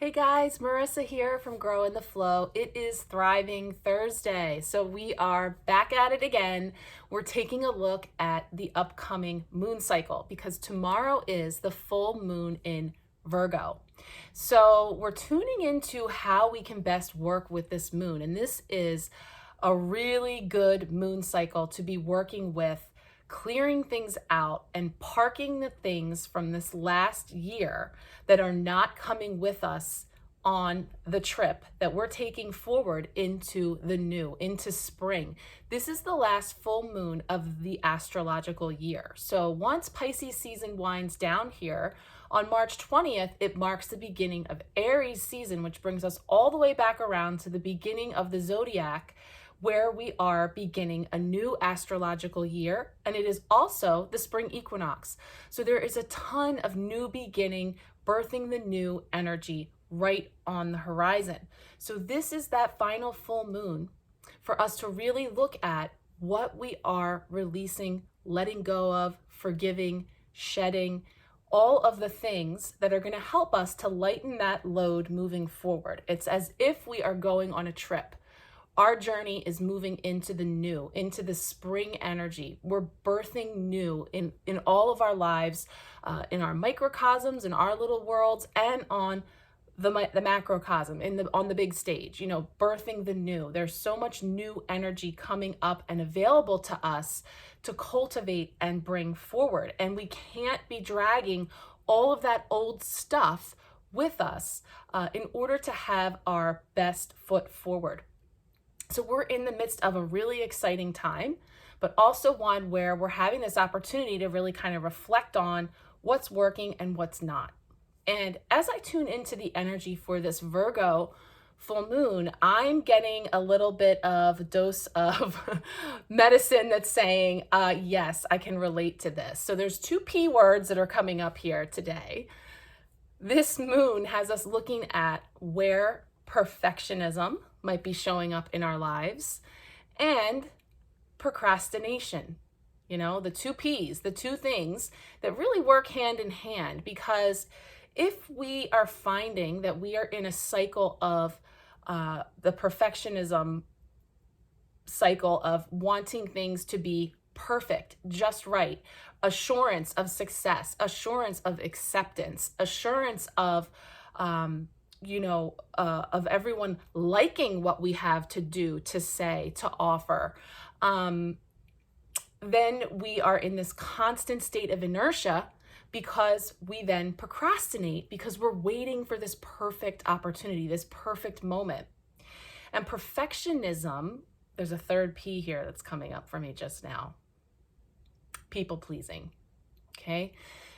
Hey guys, Marissa here from Grow in the Flow. It is Thriving Thursday. So we are back at it again. We're taking a look at the upcoming moon cycle because tomorrow is the full moon in Virgo. So we're tuning into how we can best work with this moon. And this is a really good moon cycle to be working with, clearing things out and parking the things from this last year that are not coming with us on the trip that we're taking forward into the new, into spring. This is the last full moon of the astrological year. So once Pisces season winds down here on March 20th, it marks the beginning of Aries season, which brings us all the way back around to the beginning of the zodiac, where we are beginning a new astrological year, and it is also the spring equinox. So there is a ton of new beginning, birthing the new energy right on the horizon. So this is that final full moon for us to really look at what we are releasing, letting go of, forgiving, shedding, all of the things that are going to help us to lighten that load moving forward. It's as if we are going on a trip. Our journey is moving into the new, into the spring energy. We're birthing new in all of our lives, in our microcosms, in our little worlds, and on the macrocosm, on the big stage, birthing the new. There's so much new energy coming up and available to us to cultivate and bring forward. And we can't be dragging all of that old stuff with us in order to have our best foot forward. So we're in the midst of a really exciting time, but also one where we're having this opportunity to really kind of reflect on what's working and what's not. And as I tune into the energy for this Virgo full moon, I'm getting a little bit of a dose of medicine that's saying, yes, I can relate to this. So there's two P words that are coming up here today. This moon has us looking at where perfectionism might be showing up in our lives and procrastination. The two P's, the two things that really work hand in hand, because if we are finding that we are in a cycle of the perfectionism cycle of wanting things to be perfect, just right, assurance of success, assurance of acceptance, assurance of of everyone liking what we have to do, to say, to offer, then we are in this constant state of inertia because we then procrastinate because we're waiting for this perfect opportunity, this perfect moment. And perfectionism, there's a third P here that's coming up for me just now. People pleasing. Okay.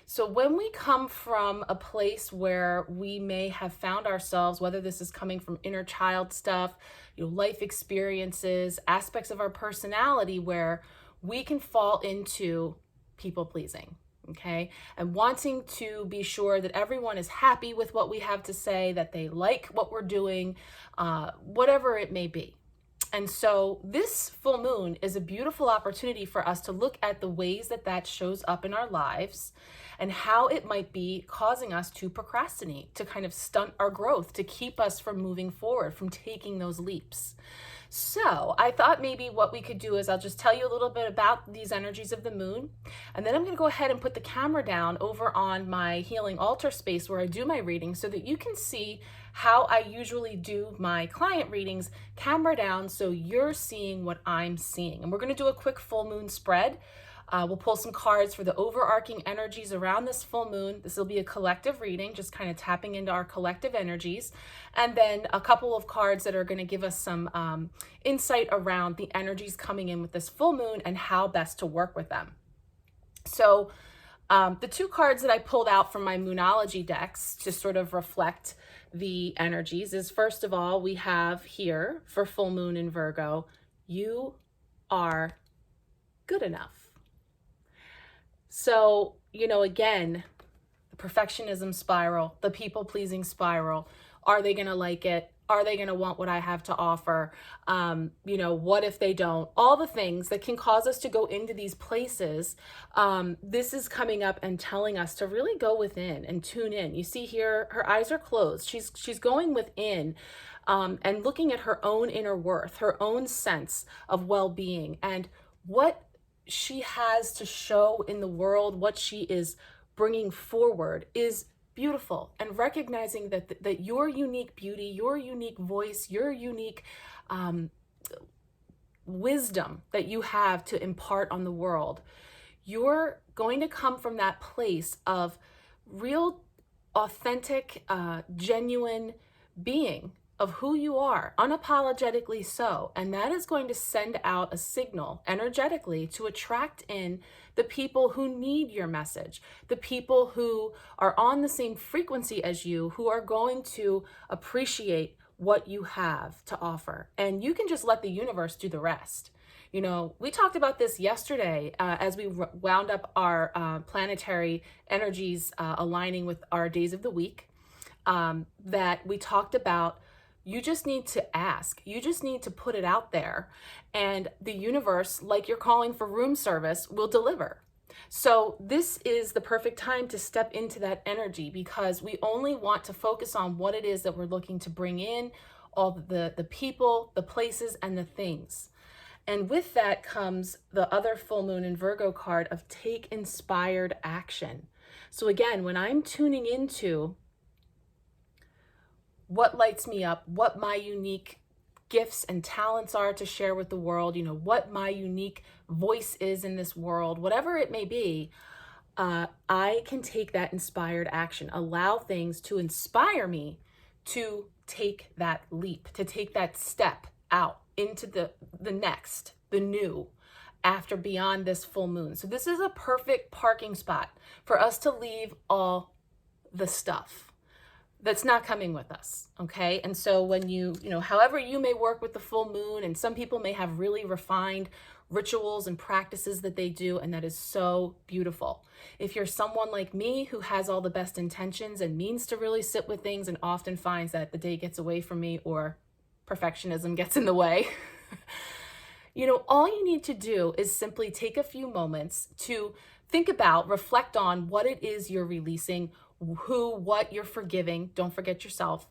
So when we come from a place where we may have found ourselves, whether this is coming from inner child stuff, life experiences, aspects of our personality, where we can fall into people pleasing, okay? And wanting to be sure that everyone is happy with what we have to say, that they like what we're doing, whatever it may be. And so this full moon is a beautiful opportunity for us to look at the ways that that shows up in our lives and how it might be causing us to procrastinate, to kind of stunt our growth, to keep us from moving forward, from taking those leaps. So I thought maybe what we could do is I'll just tell you a little bit about these energies of the moon, and then I'm going to go ahead and put the camera down over on my healing altar space where I do my readings so that you can see how I usually do my client readings, camera down, so you're seeing what I'm seeing. And we're going to do a quick full moon spread. We'll pull some cards for the overarching energies around this full moon. This will be a collective reading, just kind of tapping into our collective energies. And then a couple of cards that are going to give us some insight around the energies coming in with this full moon and how best to work with them. So the two cards that I pulled out from my Moonology decks to sort of reflect the energies is, first of all, we have here for full moon in Virgo, you are good enough. So, again, the perfectionism spiral, the people-pleasing spiral, are they going to like it? Are they going to want what I have to offer? What if they don't? All the things that can cause us to go into these places. This is coming up and telling us to really go within and tune in. You see here, her eyes are closed. She's going within and looking at her own inner worth, her own sense of well-being, and what she has to show in the world, what she is bringing forward is beautiful, and recognizing that your unique beauty, your unique voice, your unique wisdom that you have to impart on the world, you're going to come from that place of real, authentic, genuine being of who you are, unapologetically so. And that is going to send out a signal energetically to attract in the people who need your message, the people who are on the same frequency as you, who are going to appreciate what you have to offer. And you can just let the universe do the rest. We talked about this yesterday as we wound up our planetary energies aligning with our days of the week, that we talked about. You just need to ask. You just need to put it out there. And the universe, like you're calling for room service, will deliver. So this is the perfect time to step into that energy, because we only want to focus on what it is that we're looking to bring in, all the people, the places, and the things. And with that comes the other full moon in Virgo card of take inspired action. So again, when I'm tuning into what lights me up, what my unique gifts and talents are to share with the world, what my unique voice is in this world, whatever it may be, I can take that inspired action, allow things to inspire me to take that leap, to take that step out into the next, the new, after beyond this full moon. So this is a perfect parking spot for us to leave all the stuff that's not coming with us, okay? And so when however you may work with the full moon, and some people may have really refined rituals and practices that they do, and that is so beautiful. If you're someone like me who has all the best intentions and means to really sit with things and often finds that the day gets away from me or perfectionism gets in the way, all you need to do is simply take a few moments to think about, reflect on what it is you're releasing, what you're forgiving. Don't forget yourself.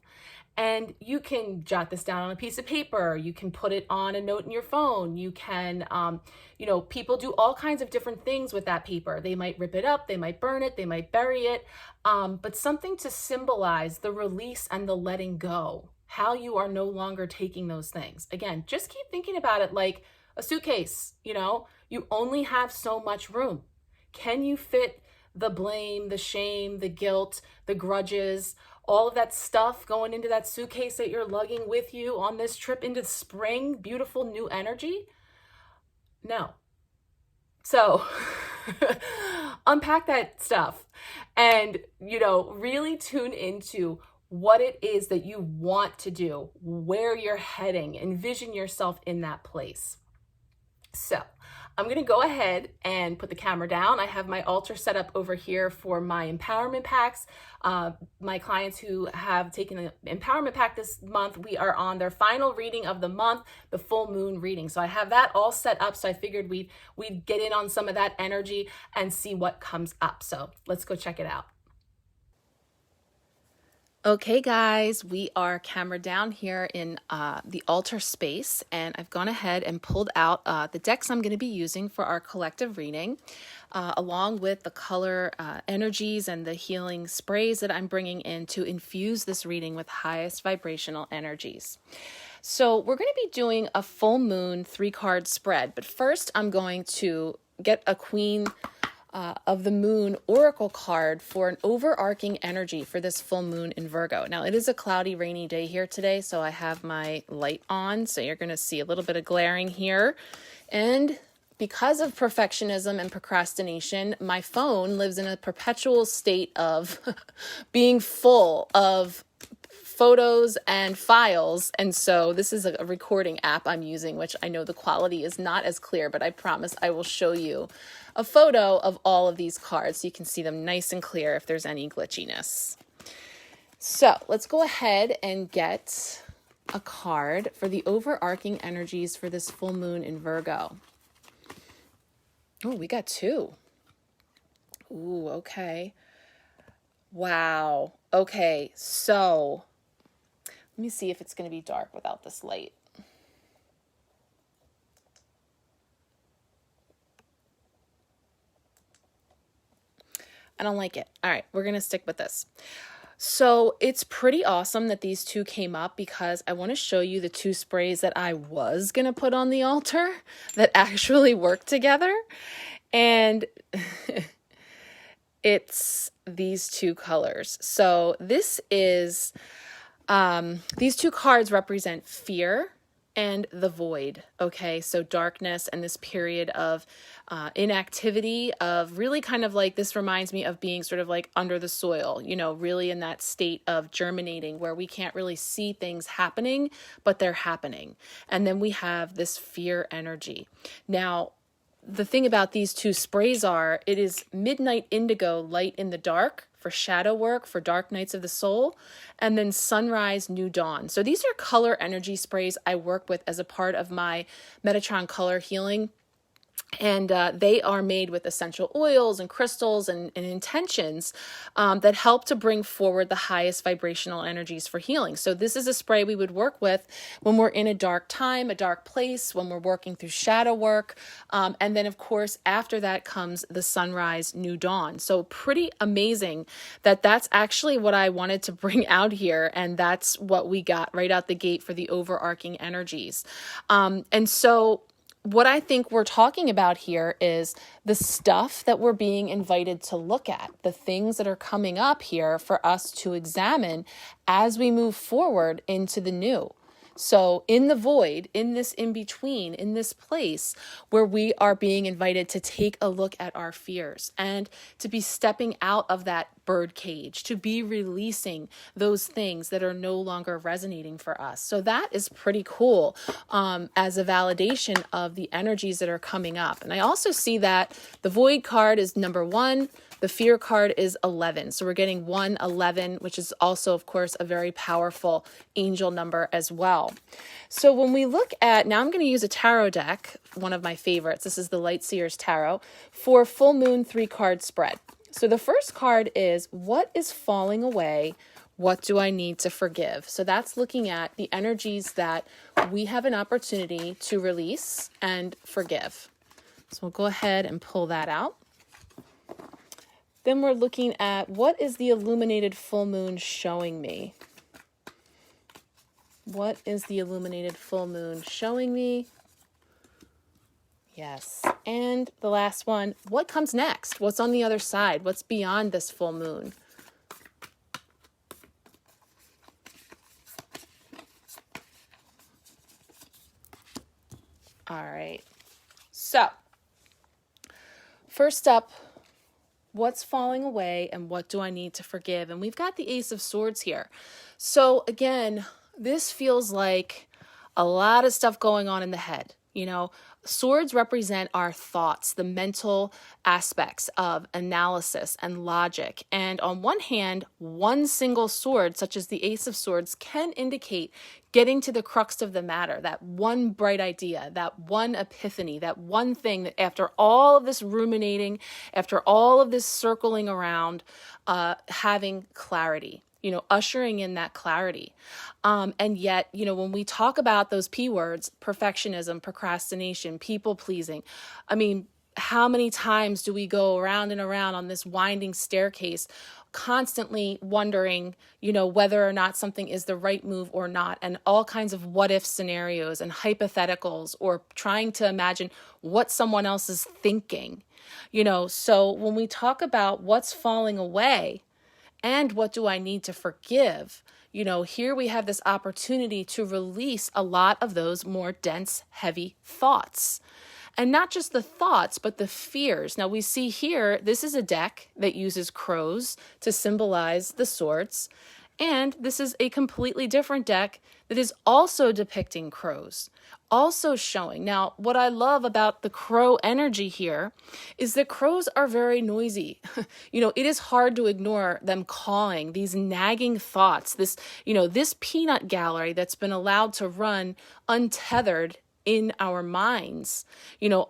And you can jot this down on a piece of paper. You can put it on a note in your phone. You can, people do all kinds of different things with that paper. They might rip it up, they might burn it, they might bury it, but something to symbolize the release and the letting go, how you are no longer taking those things. Again, just keep thinking about it like a suitcase. You only have so much room. Can you fit the blame, the shame, the guilt, the grudges, all of that stuff going into that suitcase that you're lugging with you on this trip into spring, beautiful new energy? No. So unpack that stuff and, really tune into what it is that you want to do, where you're heading, envision yourself in that place. So I'm going to go ahead and put the camera down. I have my altar set up over here for my empowerment packs. My clients who have taken the empowerment pack this month, we are on their final reading of the month, the full moon reading. So I have that all set up. So I figured we'd get in on some of that energy and see what comes up. So let's go check it out. Okay, guys, we are camera down here in the altar space, and I've gone ahead and pulled out the decks I'm going to be using for our collective reading, along with the color energies and the healing sprays that I'm bringing in to infuse this reading with highest vibrational energies. So we're going to be doing a full moon 3-card spread, but first I'm going to get a Queen of the Moon Oracle card for an overarching energy for this full moon in Virgo. Now, it is a cloudy, rainy day here today, so I have my light on, so you're going to see a little bit of glaring here. And because of perfectionism and procrastination, my phone lives in a perpetual state of being full of photos and files, and so this is a recording app I'm using, which I know the quality is not as clear, but I promise I will show you a photo of all of these cards so you can see them nice and clear if there's any glitchiness. So let's go ahead and get a card for the overarching energies for this full moon in Virgo. Oh, we got two. Ooh, okay. Wow. Okay, so let me see if it's going to be dark without this light. I don't like it. All right, we're going to stick with this. So it's pretty awesome that these two came up because I want to show you the two sprays that I was going to put on the altar that actually work together. And it's these two colors. So this is, these two cards represent fear and the void. Okay, so darkness and this period of inactivity, of really kind of like, this reminds me of being sort of like under the soil, you know, really in that state of germinating where we can't really see things happening, but they're happening. And then we have this fear energy. Now, the thing about these two sprays are, it is Midnight Indigo, Light in the Dark, for shadow work, for dark nights of the soul, and then Sunrise, New Dawn. So these are color energy sprays I work with as a part of my Metatron color healing. And they are made with essential oils and crystals and intentions that help to bring forward the highest vibrational energies for healing. So this is a spray we would work with when we're in a dark time, a dark place, when we're working through shadow work. And then, of course, after that comes the Sunrise, New Dawn. So pretty amazing that that's actually what I wanted to bring out here. And that's what we got right out the gate for the overarching energies. And so what I think we're talking about here is the stuff that we're being invited to look at, the things that are coming up here for us to examine as we move forward into the new. So in the void, in this in-between, in this place where we are being invited to take a look at our fears and to be stepping out of that bird cage, to be releasing those things that are no longer resonating for us. So that is pretty cool as a validation of the energies that are coming up. And I also see that the void card is number 1. The fear card is 11. So we're getting 111, which is also, of course, a very powerful angel number as well. So when we look at, now I'm going to use a tarot deck, one of my favorites. This is the Light Seers Tarot for full moon 3-card spread. So the first card is, what is falling away? What do I need to forgive? So that's looking at the energies that we have an opportunity to release and forgive. So we'll go ahead and pull that out. Then we're looking at, what is the illuminated full moon showing me? What is the illuminated full moon showing me? Yes. And the last one, what comes next? What's on the other side? What's beyond this full moon? All right. So, first up, what's falling away and what do I need to forgive? And we've got the Ace of Swords here. So again, this feels like a lot of stuff going on in the head. You know, swords represent our thoughts, the mental aspects of analysis and logic. And on one hand, one single sword, such as the Ace of Swords, can indicate getting to the crux of the matter, that one bright idea, that one epiphany, that one thing that after all of this ruminating, after all of this circling around, having clarity. You know, ushering in that clarity. And yet, you know, when we talk about those P words, perfectionism, procrastination, people pleasing, I mean, how many times do we go around and around on this winding staircase, constantly wondering, you know, whether or not something is the right move or not, and all kinds of what if scenarios and hypotheticals, or trying to imagine what someone else is thinking, you know. So when we talk about what's falling away, and what do I need to forgive? You know, here we have this opportunity to release a lot of those more dense, heavy thoughts. And not just the thoughts, but the fears. Now we see here, this is a deck that uses crows to symbolize the swords. And this is a completely different deck that is also depicting crows, also showing. Now, what I love about the crow energy here is that crows are very noisy. It is hard to ignore them cawing, these nagging thoughts, this peanut gallery that's been allowed to run untethered in our minds.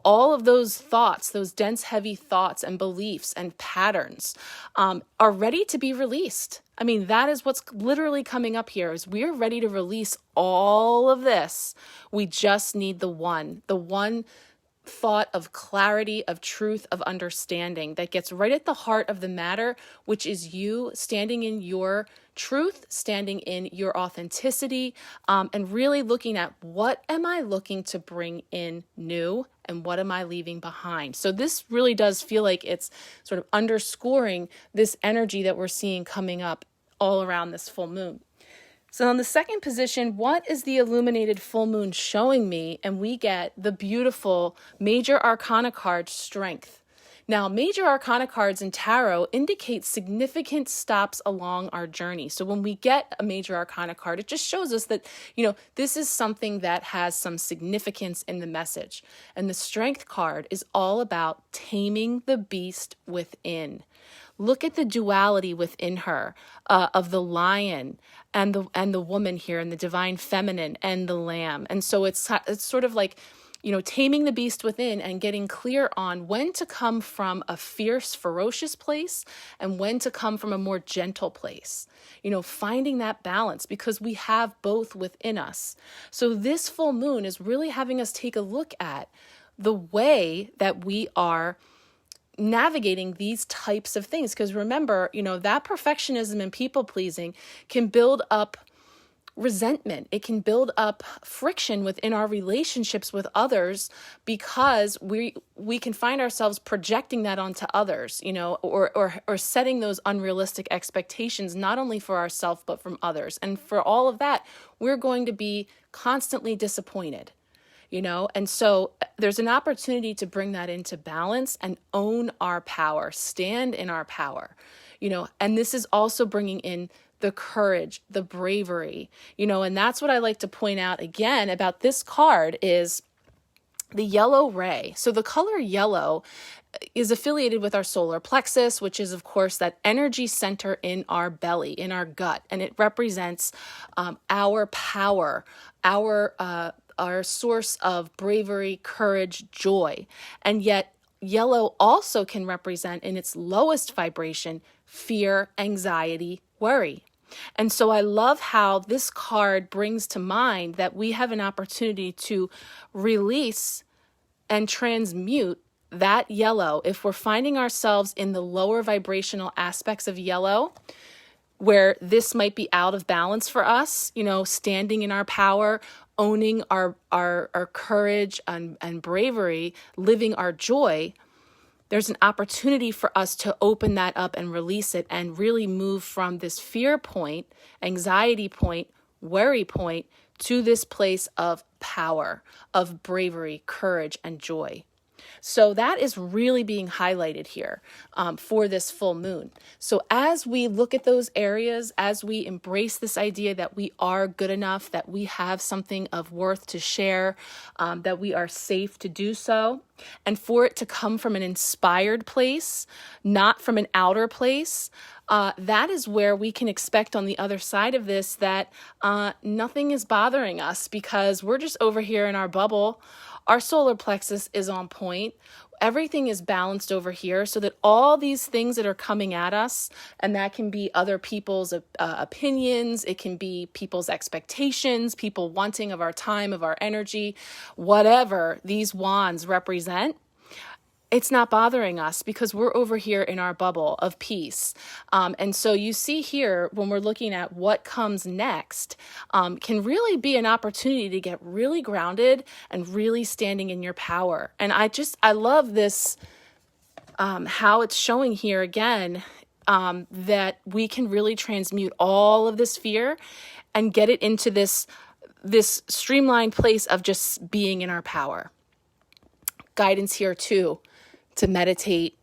All of those thoughts, those dense, heavy thoughts and beliefs and patterns are ready to be released. I mean, that is what's literally coming up here, is we're ready to release all of this. We just need the one thought of clarity, of truth, of understanding that gets right at the heart of the matter, which is you standing in your truth, standing in your authenticity, and really looking at what am I looking to bring in new and what am I leaving behind. So this really does feel like it's sort of underscoring this energy that we're seeing coming up all around this full moon. So on the second position, what is the illuminated full moon showing me? And we get the beautiful major arcana card, Strength. Now, major arcana cards in tarot indicate significant stops along our journey. So when we get a major arcana card, it just shows us that, this is something that has some significance in the message. And the Strength card is all about taming the beast within. Look at the duality within her of the lion and the woman here, and the divine feminine and the lamb. And so it's sort of like, taming the beast within and getting clear on when to come from a fierce, ferocious place and when to come from a more gentle place. Finding that balance, because we have both within us. So this full moon is really having us take a look at the way that we are navigating these types of things. Because remember, that perfectionism and people pleasing can build up resentment. It can build up friction within our relationships with others, because we can find ourselves projecting that onto others, or setting those unrealistic expectations, not only for ourselves, but from others. And for all of that, we're going to be constantly disappointed. And so there's an opportunity to bring that into balance and own our power, stand in our power, and this is also bringing in the courage, the bravery, and that's what I like to point out again about this card is the yellow ray. So the color yellow is affiliated with our solar plexus, which is, of course, that energy center in our belly, in our gut, and it represents our power, our source of bravery, courage, joy. And yet yellow also can represent in its lowest vibration, fear, anxiety, worry. And so I love how this card brings to mind that we have an opportunity to release and transmute that yellow. If we're finding ourselves in the lower vibrational aspects of yellow, where this might be out of balance for us, standing in our power, owning our courage and bravery, living our joy, there's an opportunity for us to open that up and release it and really move from this fear point, anxiety point, worry point to this place of power, of bravery, courage, and joy. So that is really being highlighted here for this full moon. So as we look at those areas, as we embrace this idea that we are good enough, that we have something of worth to share, that we are safe to do so, and for it to come from an inspired place, not from an outer place, that is where we can expect on the other side of this that nothing is bothering us because we're just over here in our bubble. Our solar plexus is on point. Everything is balanced over here so that all these things that are coming at us, and that can be other people's opinions, it can be people's expectations, people wanting of our time, of our energy, whatever these wands represent, it's not bothering us because we're over here in our bubble of peace. And so you see here, when we're looking at what comes next, can really be an opportunity to get really grounded and really standing in your power. And I love this, how it's showing here again, that we can really transmute all of this fear and get it into this streamlined place of just being in our power. Guidance here too, to meditate,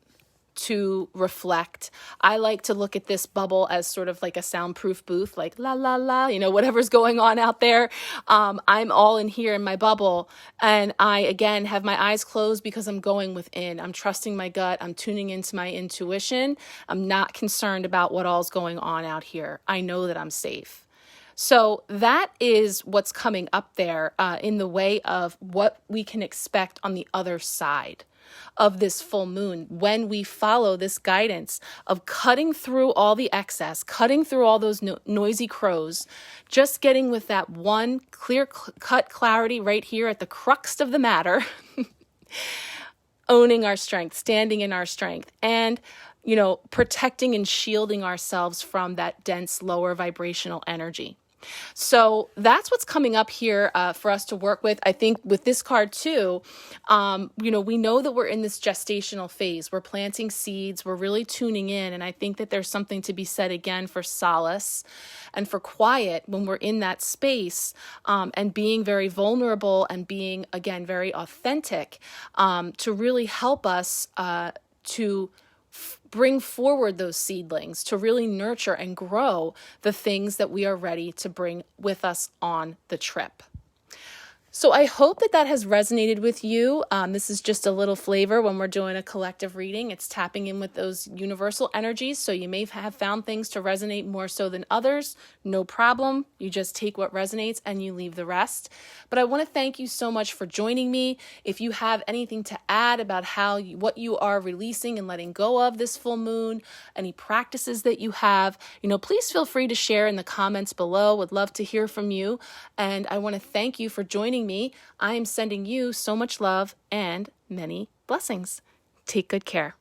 to reflect. I like to look at this bubble as sort of like a soundproof booth, like la, la, la, you know, whatever's going on out there. I'm all in here in my bubble. And I, again, have my eyes closed because I'm going within. I'm trusting my gut. I'm tuning into my intuition. I'm not concerned about what all's going on out here. I know that I'm safe. So that is what's coming up there in the way of what we can expect on the other side of this full moon when we follow this guidance of cutting through all the excess, cutting through all those noisy crows, just getting with that one clear-cut clarity right here at the crux of the matter, owning our strength, standing in our strength, and protecting and shielding ourselves from that dense lower vibrational energy. So that's what's coming up here for us to work with. I think with this card too, we know that we're in this gestational phase. We're planting seeds. We're really tuning in. And I think that there's something to be said again for solace and for quiet when we're in that space, and being very vulnerable and being, again, very authentic, to really help us to bring forward those seedlings, to really nurture and grow the things that we are ready to bring with us on the trip. So I hope that has resonated with you. This is just a little flavor when we're doing a collective reading. It's tapping in with those universal energies. So you may have found things to resonate more so than others. No problem. You just take what resonates and you leave the rest. But I want to thank you so much for joining me. If you have anything to add about what you are releasing and letting go of this full moon, any practices that you have, please feel free to share in the comments below. Would love to hear from you. And I want to thank you for joining me. I am sending you so much love and many blessings. Take good care.